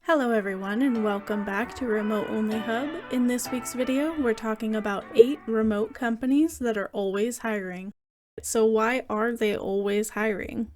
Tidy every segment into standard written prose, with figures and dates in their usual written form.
Hello everyone and welcome back to Remote Only Hub. In this week's video, we're talking about 8 remote companies that are always hiring. So why are they always hiring?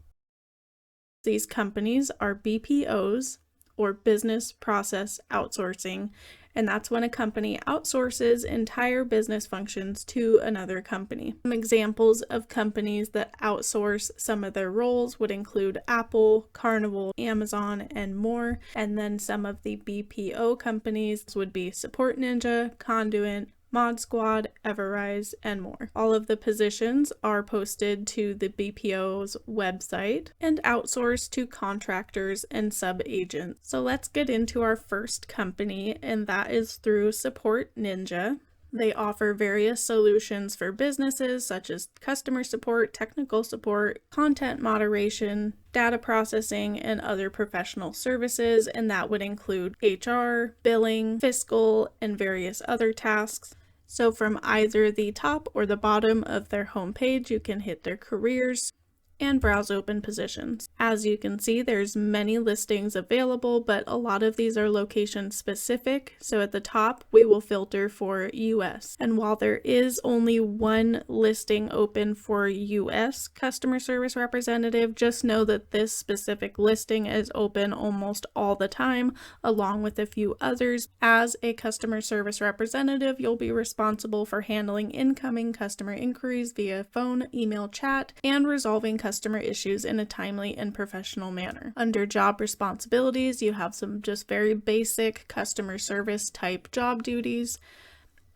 These companies are BPOs, or Business Process Outsourcing, and that's when a company outsources entire business functions to another company. Some examples of companies that outsource some of their roles would include Apple, Carnival, Amazon, and more. And then some of the BPO companies would be Support Ninja, Conduent, Mod Squad, Everrise, and more. All of the positions are posted to the BPO's website and outsourced to contractors and sub-agents. So let's get into our first company, and that is through Support Ninja. They offer various solutions for businesses such as customer support, technical support, content moderation, data processing, and other professional services, and that would include HR, billing, fiscal, and various other tasks. So from either the top or the bottom of their homepage, you can hit their careers and browse open positions. As you can see, there's many listings available, but a lot of these are location specific. So at the top, we will filter for US. And while there is only one listing open for US customer service representative, just know that this specific listing is open almost all the time, along with a few others. As a customer service representative, you'll be responsible for handling incoming customer inquiries via phone, email, chat, and resolving customer issues in a timely and professional manner. Under job responsibilities, you have some just very basic customer service type job duties.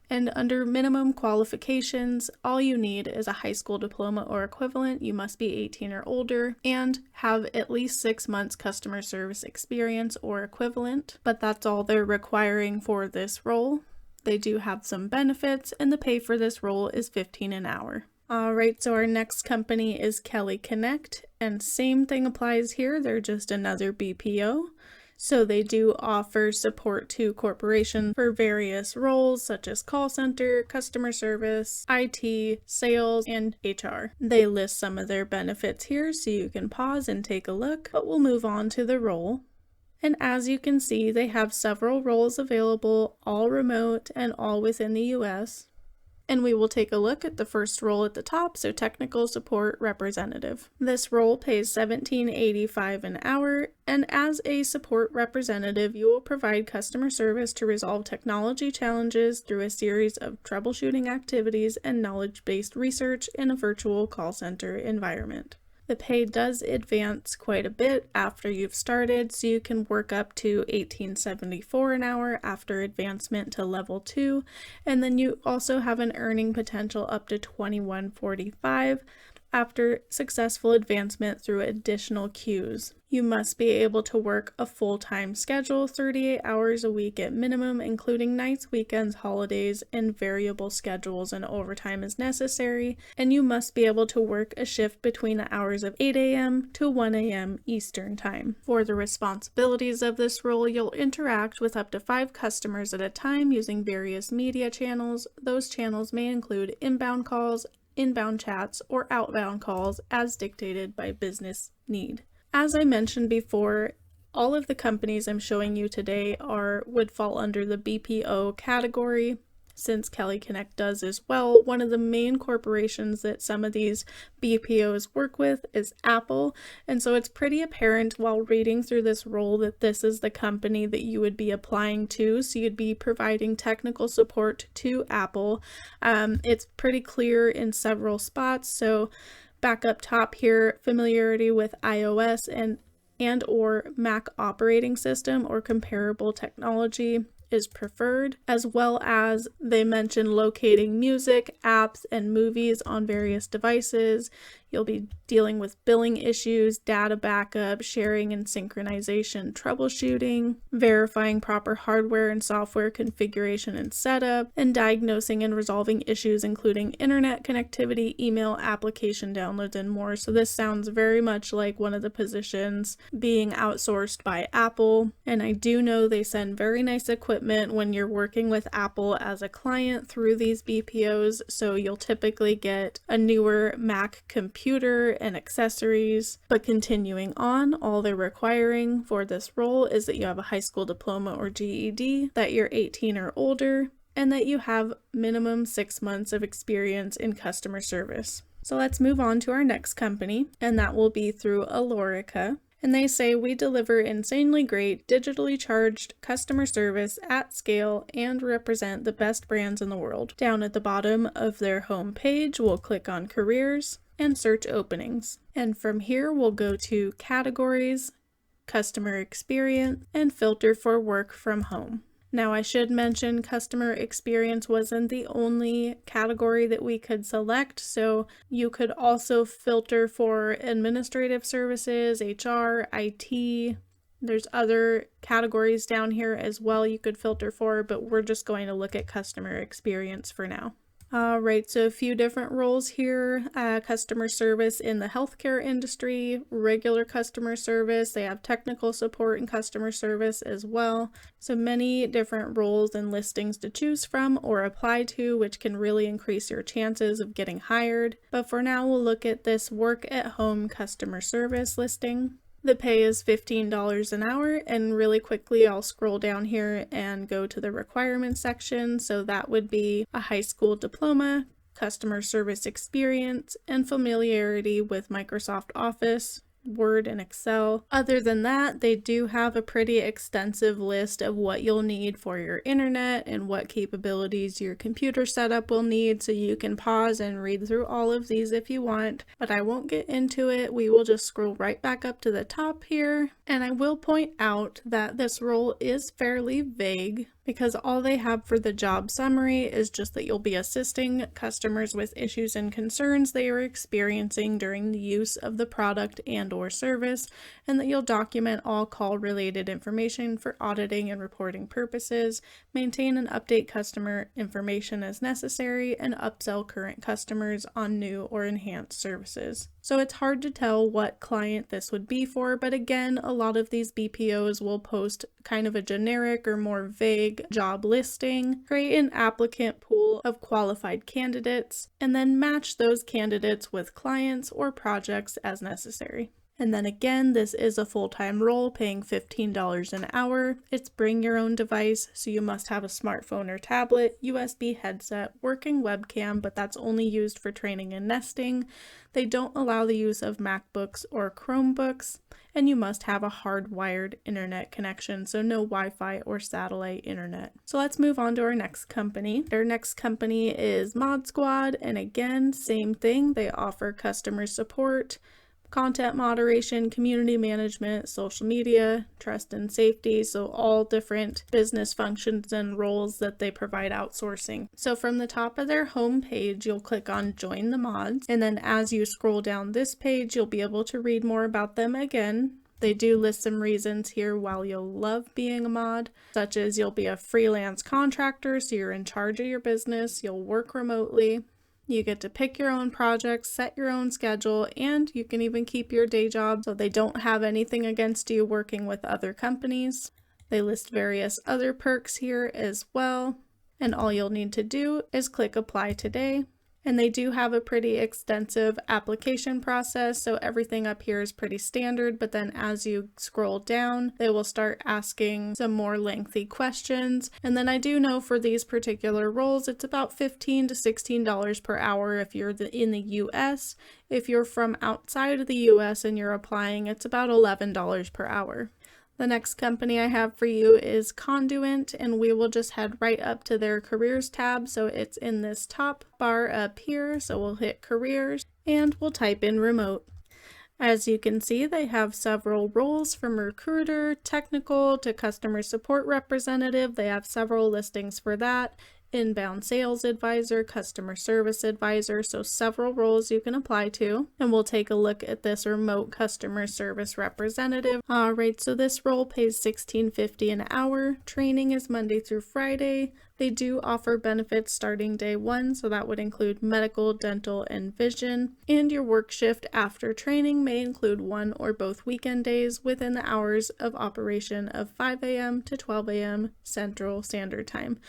And under minimum qualifications, all you need is a high school diploma or equivalent. You must be 18 or older and have at least 6 months customer service experience or equivalent, but that's all they're requiring for this role. They do have some benefits, and the pay for this role is $15 an hour. Alright, so our next company is Kelly Connect, and same thing applies here. They're just another BPO. So they do offer support to corporations for various roles such as call center, customer service, IT, sales, and HR. They list some of their benefits here, so you can pause and take a look, but we'll move on to the role. And as you can see, they have several roles available, all remote and all within the US. And we will take a look at the first role at the top, so Technical Support Representative. This role pays $17.85 an hour, and as a support representative, you will provide customer service to resolve technology challenges through a series of troubleshooting activities and knowledge-based research in a virtual call center environment. The pay does advance quite a bit after you've started, so you can work up to $18.74 an hour after advancement to level 2, and then you also have an earning potential up to $21.45 after successful advancement through additional queues. You must be able to work a full-time schedule, 38 hours a week at minimum, including nights, weekends, holidays, and variable schedules, and overtime is necessary. And you must be able to work a shift between the hours of 8 a.m. to 1 a.m. Eastern Time. For the responsibilities of this role, you'll interact with up to 5 customers at a time using various media channels. Those channels may include inbound calls, inbound chats, or outbound calls as dictated by business need. As I mentioned before, all of the companies I'm showing you today would fall under the BPO category, since Kelly Connect does as well. One of the main corporations that some of these BPOs work with is Apple, and so it's pretty apparent while reading through this role that this is the company that you would be applying to, so you'd be providing technical support to Apple. It's pretty clear in several spots, so back up top here, familiarity with iOS and or Mac operating system or comparable technology is preferred, as well as they mention locating music, apps, and movies on various devices. You'll be dealing with billing issues, data backup, sharing and synchronization, troubleshooting, verifying proper hardware and software configuration and setup, and diagnosing and resolving issues including internet connectivity, email, application downloads, and more. So this sounds very much like one of the positions being outsourced by Apple. And I do know they send very nice equipment when you're working with Apple as a client through these BPOs, so you'll typically get a newer Mac computer computer and accessories. But continuing on, all they're requiring for this role is that you have a high school diploma or GED, that you're 18 or older, and that you have minimum 6 months of experience in customer service. So let's move on to our next company, and that will be through Alorica. And they say, we deliver insanely great, digitally charged customer service at scale and represent the best brands in the world. Down at the bottom of their home page, we'll click on careers and search openings. And from here, we'll go to categories, customer experience, and filter for work from home. Now, I should mention customer experience wasn't the only category that we could select, so you could also filter for administrative services, HR, IT. There's other categories down here as well you could filter for, but we're just going to look at customer experience for now. Alright, so a few different roles here. Customer service in the healthcare industry, regular customer service, they have technical support and customer service as well. So many different roles and listings to choose from or apply to, which can really increase your chances of getting hired. But for now, we'll look at this work at home customer service listing. The pay is $15 an hour, and really quickly I'll scroll down here and go to the requirements section. So that would be a high school diploma, customer service experience, and familiarity with Microsoft Office, Word, and Excel. Other than that, they do have a pretty extensive list of what you'll need for your internet and what capabilities your computer setup will need, so you can pause and read through all of these if you want, but I won't get into it. We will just scroll right back up to the top here, and I will point out that this role is fairly vague because all they have for the job summary is just that you'll be assisting customers with issues and concerns they are experiencing during the use of the product and or service, and that you'll document all call-related information for auditing and reporting purposes, maintain and update customer information as necessary, and upsell current customers on new or enhanced services. So it's hard to tell what client this would be for, but again, a lot of these BPOs will post kind of a generic or more vague job listing, create an applicant pool of qualified candidates, and then match those candidates with clients or projects as necessary. And then again, this is a full-time role paying $15 an hour. It's bring your own device, so you must have a smartphone or tablet, USB headset, working webcam, but that's only used for training and nesting. They don't allow the use of MacBooks or Chromebooks, and you must have a hardwired internet connection, so no Wi-Fi or satellite internet. So let's move on to our next company. Our next company is Mod Squad, and again, same thing. They offer customer support, content moderation, community management, social media, trust and safety, so all different business functions and roles that they provide outsourcing. So from the top of their home page, you'll click on Join the Mods, and then as you scroll down this page, you'll be able to read more about them again. They do list some reasons here why you'll love being a mod, such as you'll be a freelance contractor, so you're in charge of your business, you'll work remotely, you get to pick your own projects, set your own schedule, and you can even keep your day job, so they don't have anything against you working with other companies. They list various other perks here as well, and all you'll need to do is click Apply Today. And they do have a pretty extensive application process, so everything up here is pretty standard, but then as you scroll down, they will start asking some more lengthy questions. And then I do know for these particular roles, it's about $15 to $16 per hour if you're in the US. If you're from outside of the US and you're applying, it's about $11 per hour. The next company I have for you is Conduent, and we will just head right up to their careers tab. So it's in this top bar up here. So we'll hit careers and we'll type in remote. As you can see, they have several roles from recruiter, technical to customer support representative. They have several listings for that. Inbound sales advisor, customer service advisor, so several roles you can apply to. And we'll take a look at this remote customer service representative. Alright, so this role pays $16.50 an hour. Training is Monday through Friday. They do offer benefits starting day one, so that would include medical, dental, and vision. And your work shift after training may include one or both weekend days within the hours of operation of 5 a.m. to 12 a.m. Central Standard Time.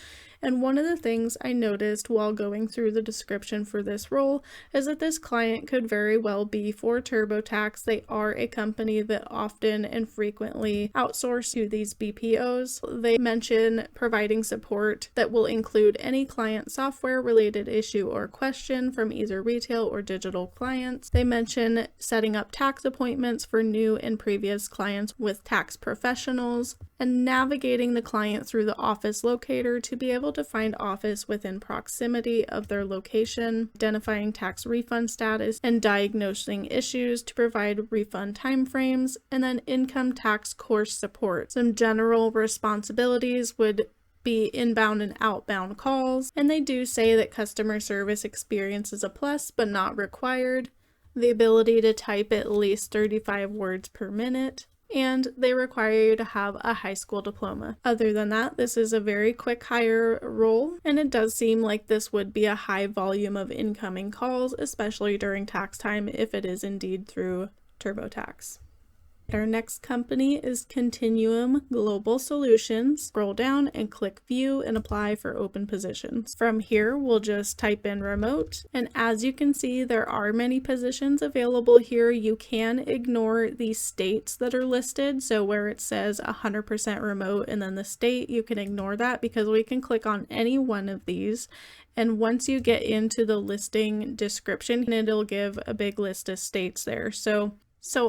And one of the things I noticed while going through the description for this role is that this client could very well be for TurboTax. They are a company that often and frequently outsource to these BPOs. They mention providing support that will include any client software related issue or question from either retail or digital clients. They mention setting up tax appointments for new and previous clients with tax professionals, and navigating the client through the office locator to be able to find office within proximity of their location, identifying tax refund status, and diagnosing issues to provide refund timeframes, and then income tax course support. Some general responsibilities would be inbound and outbound calls, and they do say that customer service experience is a plus but not required, the ability to type at least 35 words per minute, and they require you to have a high school diploma. Other than that, this is a very quick hire role, and it does seem like this would be a high volume of incoming calls, especially during tax time if it is indeed through TurboTax. Our next company is Continuum Global Solutions. Scroll down and click View and apply for open positions. From here, we'll just type in remote, and as you can see, there are many positions available here. You can ignore the states that are listed, so where it says 100% remote and then the state, you can ignore that because we can click on any one of these. And once you get into the listing description, it'll give a big list of states there. So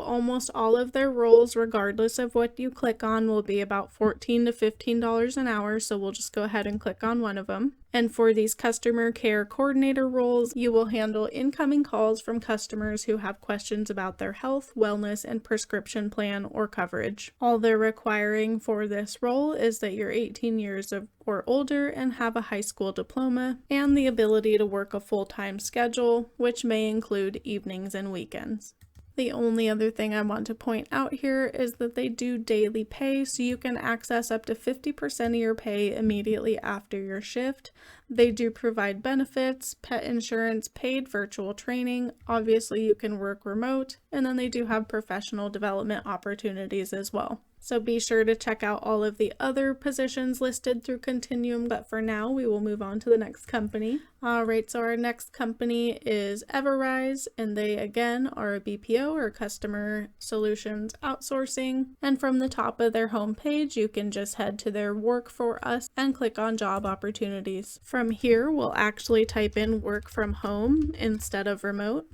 almost all of their roles, regardless of what you click on, will be about $14 to $15 an hour, so we'll just go ahead and click on one of them. And for these customer care coordinator roles, you will handle incoming calls from customers who have questions about their health, wellness, and prescription plan or coverage. All they're requiring for this role is that you're 18 years or older and have a high school diploma, and the ability to work a full-time schedule, which may include evenings and weekends. The only other thing I want to point out here is that they do daily pay, so you can access up to 50% of your pay immediately after your shift. They do provide benefits, pet insurance, paid virtual training. Obviously, you can work remote, and then they do have professional development opportunities as well. So be sure to check out all of the other positions listed through Continuum, but for now we will move on to the next company. Alright, so our next company is Everrise, and they again are a BPO or Customer Solutions Outsourcing, and from the top of their homepage you can just head to their Work For Us and click on Job Opportunities. From here we'll actually type in Work From Home instead of Remote,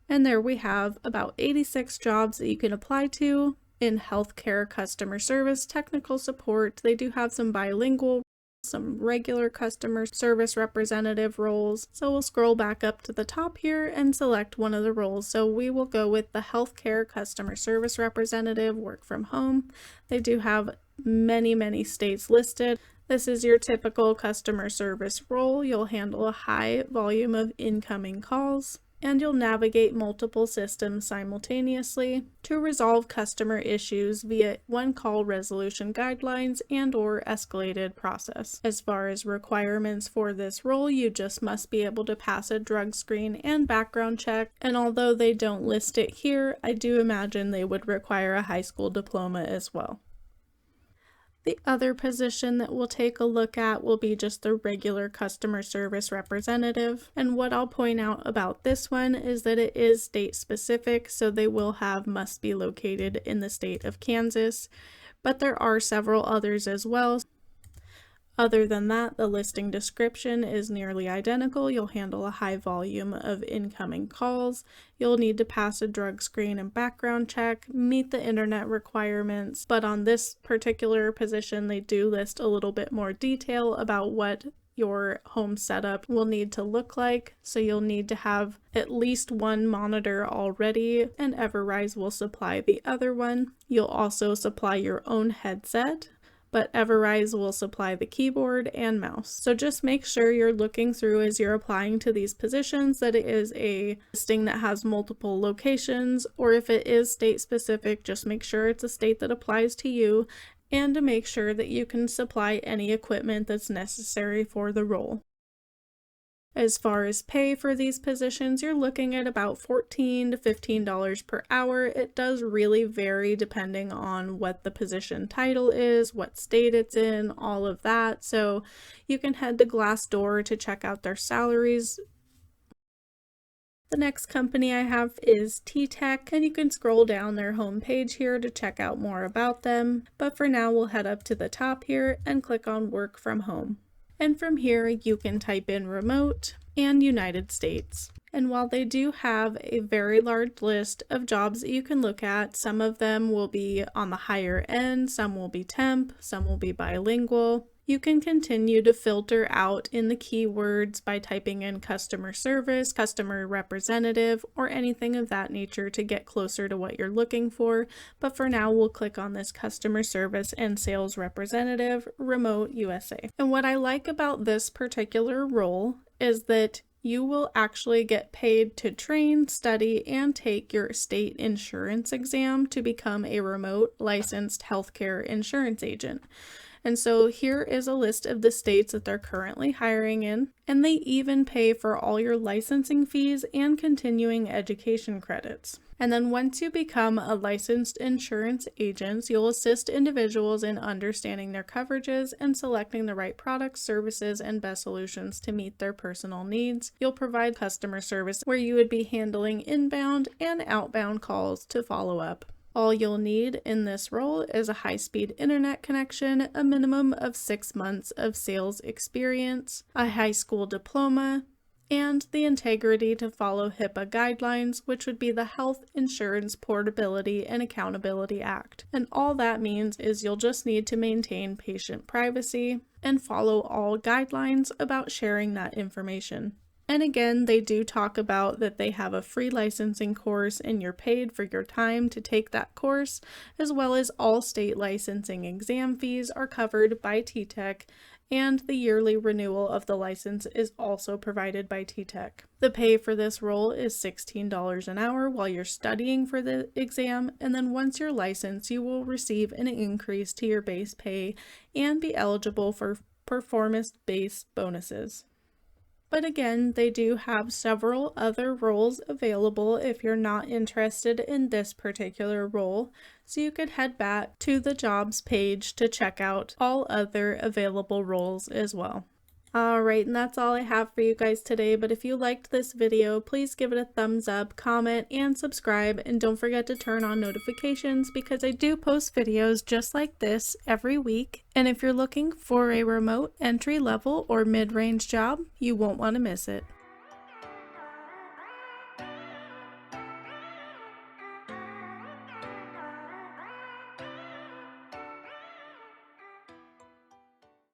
and there we have about 86 jobs that you can apply to. In healthcare customer service, technical support, they do have some bilingual, some regular customer service representative roles. So we'll scroll back up to the top here and select one of the roles. So we will go with the healthcare customer service representative, work from home. They do have many states listed. This is your typical customer service role. You'll handle a high volume of incoming calls, and you'll navigate multiple systems simultaneously to resolve customer issues via one-call resolution guidelines and/or escalated process. As far as requirements for this role, you just must be able to pass a drug screen and background check, and although they don't list it here, I do imagine they would require a high school diploma as well. The other position that we'll take a look at will be just the regular customer service representative. And what I'll point out about this one is that it is state specific, so they will have must be located in the state of Kansas, but there are several others as well. Other than that, the listing description is nearly identical. You'll handle a high volume of incoming calls. You'll need to pass a drug screen and background check, meet the internet requirements, but on this particular position, they do list a little bit more detail about what your home setup will need to look like. So you'll need to have at least one monitor already, and Everrise will supply the other one. You'll also supply your own headset, but Everrise will supply the keyboard and mouse. So just make sure you're looking through as you're applying to these positions that it is a listing that has multiple locations, or if it is state specific, just make sure it's a state that applies to you. and to make sure that you can supply any equipment that's necessary for the role. As far as pay for these positions, you're looking at about $14 to $15 per hour. It does really vary depending on what the position title is, what state it's in, all of that. So you can head to Glassdoor to check out their salaries. The next company I have is T-Tech, and you can scroll down their homepage here to check out more about them. But for now, we'll head up to the top here and click on Work from Home. And from here, you can type in remote and United States. And while they do have a very large list of jobs that you can look at, some of them will be on the higher end, some will be temp, some will be bilingual. You can continue to filter out in the keywords by typing in customer service, customer representative, or anything of that nature to get closer to what you're looking for. But for now, we'll click on this customer service and sales representative, remote USA. And what I like about this particular role is that you will actually get paid to train, study, and take your state insurance exam to become a remote licensed healthcare insurance agent. And so here is a list of the states that they're currently hiring in, and they even pay for all your licensing fees and continuing education credits. And then once you become a licensed insurance agent, you'll assist individuals in understanding their coverages and selecting the right products, services, and best solutions to meet their personal needs. You'll provide customer service where you would be handling inbound and outbound calls to follow up. All you'll need in this role is a high-speed internet connection, a minimum of 6 months of sales experience, a high school diploma, and the integrity to follow HIPAA guidelines, which would be the Health Insurance Portability and Accountability Act. And all that means is you'll just need to maintain patient privacy and follow all guidelines about sharing that information. And again, they do talk about that they have a free licensing course and you're paid for your time to take that course, as well as all state licensing exam fees are covered by T-Tech, and the yearly renewal of the license is also provided by T-Tech. The pay for this role is $16 an hour while you're studying for the exam, and then once you're licensed, you will receive an increase to your base pay and be eligible for performance-based bonuses. But again, they do have several other roles available if you're not interested in this particular role, so you could head back to the jobs page to check out all other available roles as well. Alright, and that's all I have for you guys today, but if you liked this video, please give it a thumbs up, comment, and subscribe, and don't forget to turn on notifications because I do post videos just like this every week, and if you're looking for a remote entry-level or mid-range job, you won't want to miss it.